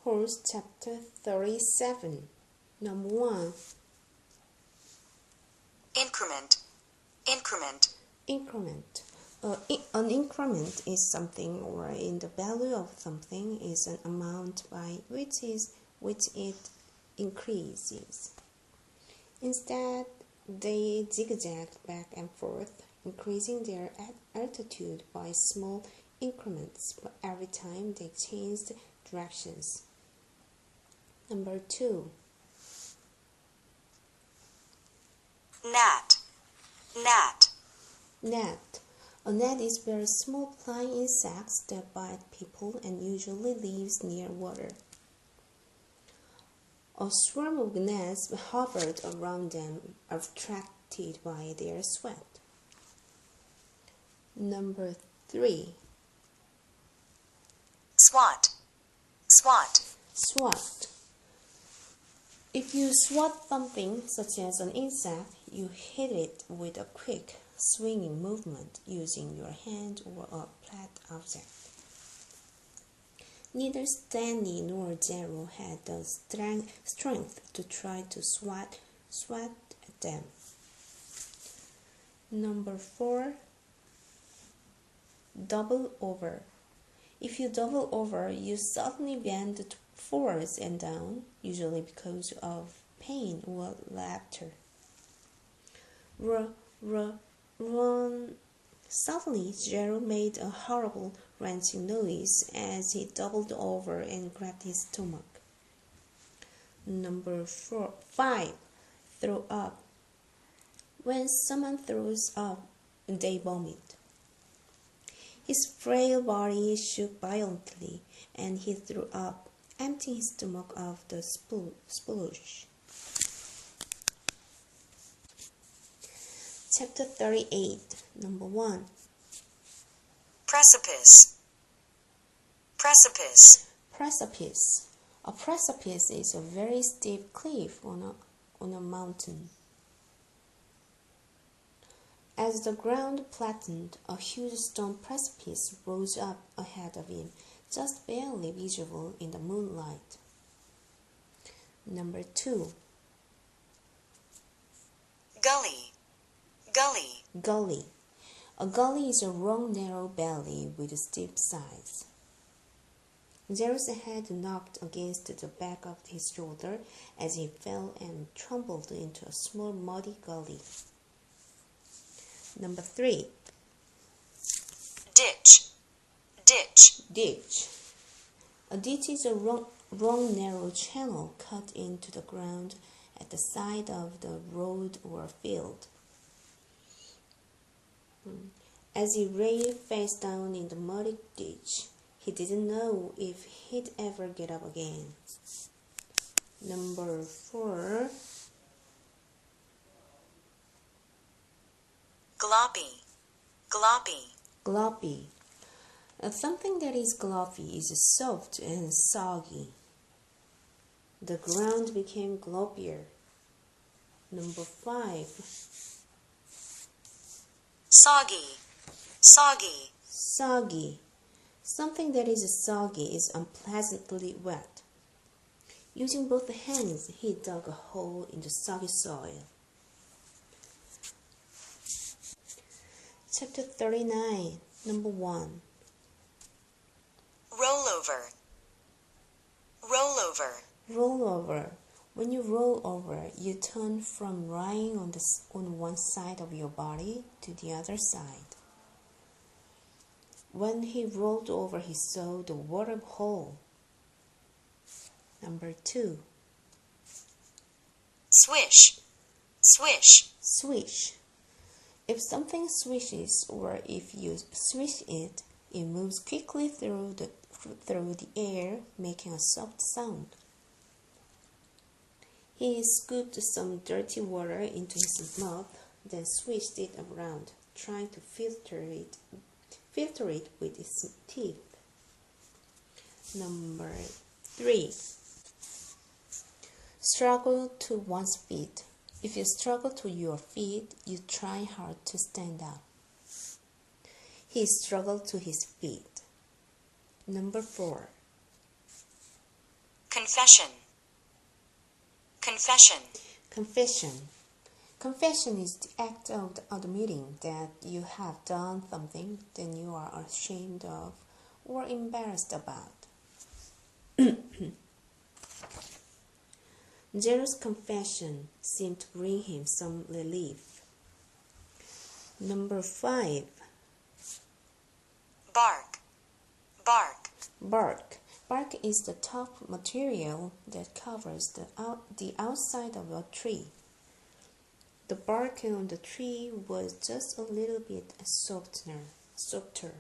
Horse chapter 37. Number 1. Increment. Increment. Increment. An increment is something wherein the value of something is an amount by which it increases. Instead, they zigzag back and forth, increasing their altitude by small increments every time they changed directions. Number 2. Gnat. Gnat. Gnat. A gnat is very small flying insects that bite people and usually lives near water. A swarm of gnats hovered around them, attracted by their sweat. Number 3. Swat. Swat. Swat. If you swat something, such as an insect, you hit it with a quick, swinging movement using your hand or a flat object. Neither Stanley nor Zero had the strength to try to swat at them. Number 4. Double over. If you double over, you suddenly bend forwards and down, usually because of pain or laughter. Run. Suddenly, Gerald made a horrible wrenching noise as he doubled over and grabbed his stomach. Number 5. Throw up. When someone throws up, they vomit. His frail body shook violently, and he threw up, emptying his stomach of the sploosh. Chapter 38. Number 1. Precipice. Precipice. Precipice. A precipice is a very steep cliff on a mountain. As the ground flattened, a huge stone precipice rose up ahead of him, just barely visible in the moonlight. Number 2. Gully. Gully. Gully. A gully is a long, narrow valley with steep sides. Zero's head knocked against the back of his shoulder as he fell and tumbled into a small, muddy gully. Number 3. Ditch. Ditch. Ditch. A ditch is a long, narrow channel cut into the ground at the side of the road or field. As he lay face down in the muddy ditch, he didn't know if he'd ever get up again. Number 4. Gloppy. Gloppy. Gloppy. Something that is gloppy is soft and soggy. The ground became gloppier. Number 5. Soggy. Soggy. Soggy. Something that is soggy is unpleasantly wet. Using both hands, he dug a hole in the soggy soil. Chapter 39. Number 1. Rollover. Rollover. Rollover. When you roll over, you turn from lying on one side of your body to the other side. When he rolled over, he saw the water hole. Number 2. Swish. Swish. Swish. If something swishes or if you swish it, it moves quickly through the air, making a soft sound. He scooped some dirty water into his mouth, then swished it around, trying to filter it with his teeth. Number 3. Struggle to one's feet. If you struggle to your feet, you try hard to stand up. He struggled to his feet. Number 4. Confession. Confession. Confession. Confession is the act of admitting that you have done something that you are ashamed of or embarrassed about. Zero's confession seemed to bring him some relief. Number 5. Bark. Bark. Bark. Bark is the tough material that covers the outside of a tree. The bark on the tree was just a little bit softer